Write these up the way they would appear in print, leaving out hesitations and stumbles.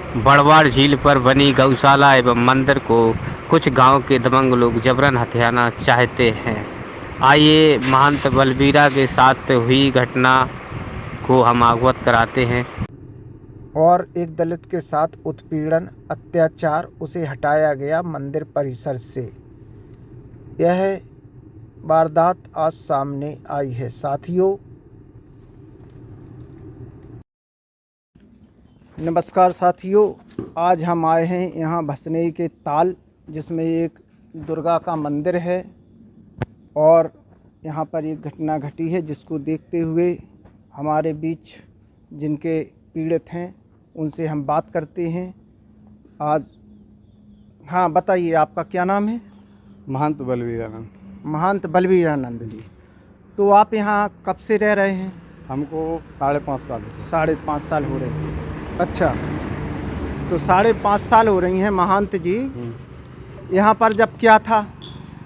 बड़वाड़ झील पर बनी गौशाला एवं मंदिर को कुछ गांव के दबंग लोग जबरन हथियाना चाहते हैं। आइए महंत बलबीरा के साथ हुई घटना को हम अवगत कराते हैं। और एक दलित के साथ उत्पीड़न अत्याचार, उसे हटाया गया मंदिर परिसर से। यह वारदात आज सामने आई है। साथियों, नमस्कार साथियों, आज हम आए हैं यहाँ भसनेई के ताल, जिसमें एक दुर्गा का मंदिर है और यहाँ पर एक घटना घटी है, जिसको देखते हुए हमारे बीच जिनके पीड़ित हैं उनसे हम बात करते हैं। आज हाँ, बताइए आपका क्या नाम है? महंत बलवीरानंद। महंत बलवीरानंद जी। तो आप यहाँ कब से रह रहे हैं? हमको 5.5 साल हो गए। 5.5 साल हो रहे हैं। अच्छा, तो 5.5 साल हो रही हैं महंत जी। यहाँ पर जब क्या था?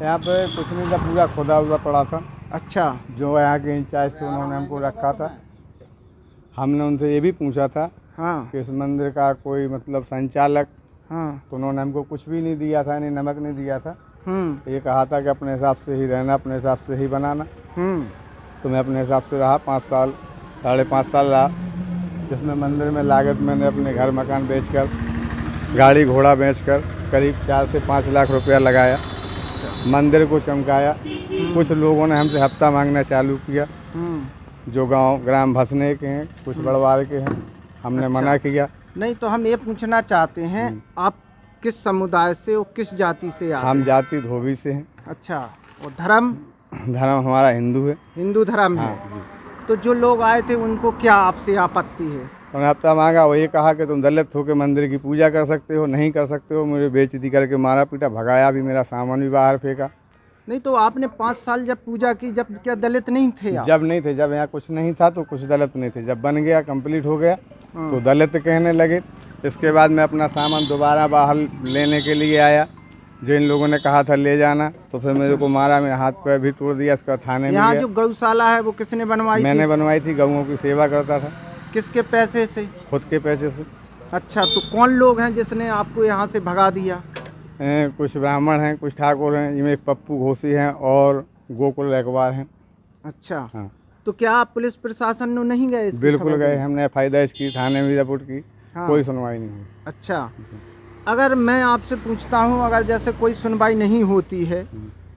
यहाँ पे कुछ नहीं था, पूरा खुदा हुआ पड़ा था। अच्छा। जो यहाँ के इंचार्ज थे उन्होंने हमको रखा था। हमने उनसे ये भी पूछा था हाँ कि इस मंदिर का कोई मतलब संचालक, हाँ। तो उन्होंने हमको कुछ भी नहीं दिया था, नहीं नमक नहीं दिया था। ये कहा था कि अपने हिसाब से ही रहना, अपने हिसाब से ही बनाना। तो मैं अपने हिसाब से रहा 5 साल, 5.5 साल रहा, जिसमें मंदिर में लागत मैंने अपने घर मकान बेचकर, गाड़ी घोड़ा बेचकर करीब 4 से 5 लाख रुपया लगाया। मंदिर को चमकाया। कुछ लोगों ने हमसे हफ्ता मांगना चालू किया, जो ग्राम भसने के हैं, कुछ बड़वाड़ के हैं। हमने मना किया। नहीं, तो हम ये पूछना चाहते हैं, आप किस समुदाय से और किस जाति से आते हैं? हम जाति धोबी से हैं। अच्छा, और धर्म? धर्म हमारा हिंदू है। हिंदू धर्म है। हाँ जी। तो जो लोग आए थे उनको क्या आपसे आपत्ति है? उन्होंने हफ्ता मांगा, वही कहा कि तुम दलित होकर मंदिर की पूजा कर सकते हो, नहीं कर सकते हो। मुझे बेइज्जती करके मारा पीटा, भगाया भी, मेरा सामान भी बाहर फेंका। नहीं, तो आपने 5 साल जब पूजा की, जब क्या दलित नहीं थे आप? जब नहीं थे, जब यहाँ कुछ नहीं था तो कुछ दलित नहीं थे। जब बन गया, कंप्लीट हो गया, तो दलित कहने लगे। इसके बाद मैं अपना सामान दोबारा बाहर लेने के लिए आया, जो इन लोगों ने कहा था ले जाना, तो फिर मेरे को मारा, मेरे हाथ पैर भी तोड़ दिया। इसका थाने में यहाँ जो गौशाला है वो किसने बनवाई? मैंने बनवाई थी। गऊओं की सेवा करता था। किसके पैसे से? खुद के पैसे से। अच्छा, तो कौन लोग हैं जिसने आपको यहाँ से भगा दिया? कुछ ब्राह्मण हैं, कुछ ठाकुर हैं, इनमें एक पप्पू घोसी हैं और गोकुल रखवार हैं। अच्छा। हाँ। तो क्या आप पुलिस प्रशासन में नहीं गए? बिल्कुल गए, हमने FI दर्ज की, थाने में रिपोर्ट की। हाँ। कोई सुनवाई नहीं हुई। अच्छा, अगर मैं आपसे पूछता हूँ, अगर जैसे कोई सुनवाई नहीं होती है,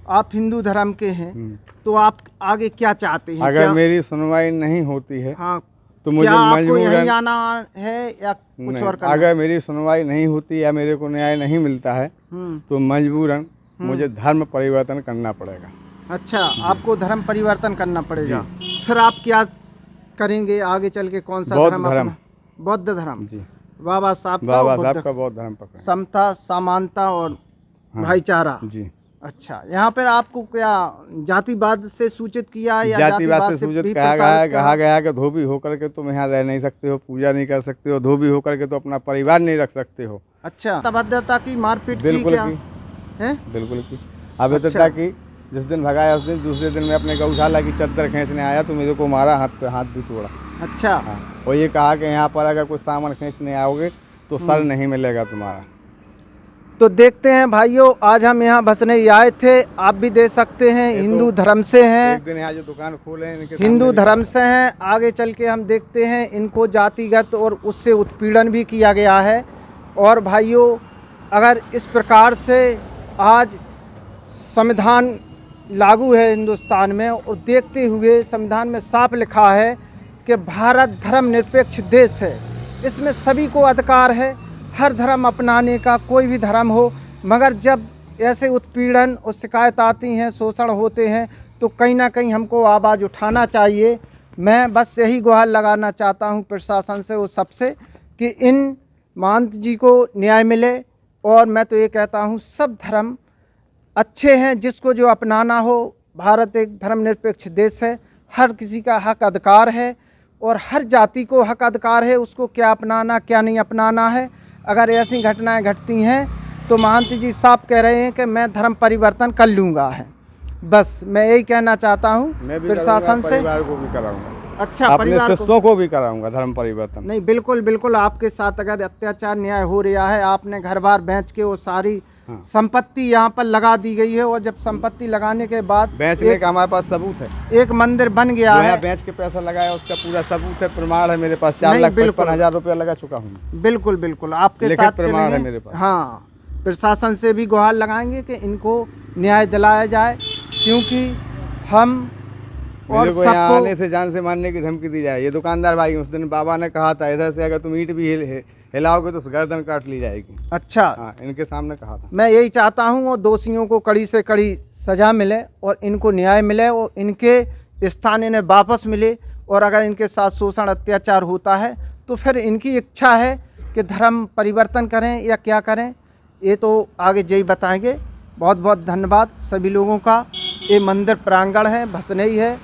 आप हिंदू धर्म के हैं, तो आप आगे क्या चाहते हैं? अगर मेरी सुनवाई नहीं होती है, हाँ, तो मुझे आपको यहीं आना है या कुछ और करना? अगर मेरी सुनवाई नहीं होती या मेरे को न्याय नहीं मिलता है, तो मजबूरन मुझे धर्म परिवर्तन करना पड़ेगा। अच्छा, आपको धर्म परिवर्तन करना पड़ेगा। फिर आप क्या करेंगे आगे चल के? कौन सा धर्म? बौद्ध धर्म जी। बाबा साहब का बौद्ध धर्म पकड़ें। समता, समानता और भाईचारा जी। अच्छा, यहाँ पर आपको क्या जातिवाद से सूचित किया या जातिवाद से सूचित कहा गया कि धोबी होकर के तुम यहाँ रह नहीं सकते हो, पूजा नहीं कर सकते हो, धोबी होकर के तो अपना परिवार नहीं रख सकते हो। अच्छा, अभद्रता की, मारपीट बिल्कुल की है, बिल्कुल की अभद्रता की। जिस दिन भगाया उस दिन, दूसरे दिन मैं अपने गौशाला की चद्दर खींचने आया तो मेरे को मारा, हाथ पे हाथ भी तोड़ा। अच्छा। हाँ। और ये कहा कि यहाँ पर अगर कुछ सामान खींचने आओगे तो सर नहीं मिलेगा तुम्हारा। तो देखते हैं भाइयों, आज हम यहाँ भसनेई आए थे, आप भी देख सकते हैं, हिंदू धर्म से हैं। एक दिन यहाँ जो दुकान खोले हैं हिंदू धर्म से हैं। आगे चल के हम देखते हैं, इनको जातिगत और उससे उत्पीड़न भी किया गया है। और भाइयों, अगर इस प्रकार से आज संविधान लागू है हिंदुस्तान में, और देखते हुए संविधान में साफ लिखा है कि भारत धर्मनिरपेक्ष देश है, इसमें सभी को अधिकार है हर धर्म अपनाने का, कोई भी धर्म हो। मगर जब ऐसे उत्पीड़न और शिकायत आती हैं, शोषण होते हैं, तो कहीं ना कहीं हमको आवाज़ उठाना चाहिए। मैं बस यही गुहार लगाना चाहता हूं प्रशासन से और सबसे कि इन महंत जी को न्याय मिले। और मैं तो ये कहता हूं, सब धर्म अच्छे हैं, जिसको जो अपनाना हो। भारत एक धर्मनिरपेक्ष देश है, हर किसी का हक अधिकार है और हर जाति को हक अधिकार है उसको क्या अपनाना क्या नहीं अपनाना है। अगर ऐसी घटनाएं घटती हैं तो महंत जी साफ कह रहे हैं कि मैं धर्म परिवर्तन कर लूँगा है। बस मैं यही कहना चाहता हूँ प्रशासन से। परिवार को भी कराऊंगा। अच्छा, अपने परिवार को शिष्यों को भी कराऊंगा धर्म परिवर्तन। नहीं, बिल्कुल बिल्कुल, आपके साथ अगर अत्याचार न्याय हो रहा है, आपने घर बार बेच के वो सारी हाँ। संपत्ति यहाँ पर लगा दी गई है, और जब संपत्ति लगाने के बाद बेचने का हमारे पास सबूत है, एक मंदिर बन गया जो है। यहाँ बेच के पैसा लगाया उसका पूरा सबूत है, प्रमाण है मेरे पास। 4,55,000 रुपया लगा चुका हूँ। बिल्कुल बिल्कुल, आपके लिखित साथ प्रमाण है चलेंगे। मेरे पास। हाँ, प्रशासन से भी गुहार लगाएंगे कि इनको न्याय दिलाया जाए, क्योंकि हम और मेरे को यहाँ सबको आने से जान से मारने की धमकी दी जाए। ये दुकानदार भाई, उस दिन बाबा ने कहा था इधर से अगर तुम ईंट भी हिलाओगे तो गर्दन काट ली जाएगी। अच्छा, हाँ, इनके सामने कहा था। मैं यही चाहता हूँ और दोषियों को कड़ी से कड़ी सज़ा मिले और इनको न्याय मिले और इनके स्थान इन्हें वापस मिले। और अगर इनके साथ शोषण अत्याचार होता है तो फिर इनकी इच्छा है कि धर्म परिवर्तन करें या क्या करें, ये तो आगे यही बताएंगे। बहुत बहुत धन्यवाद सभी लोगों का। ये मंदिर प्रांगण है, भसनई है,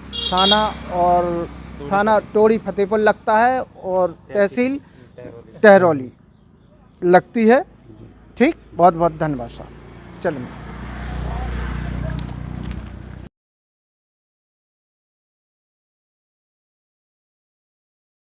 थाना टोड़ी फतेहपुर लगता है और तहसील टहरौली लगती है। ठीक, बहुत बहुत धन्यवाद साहब। चलिए।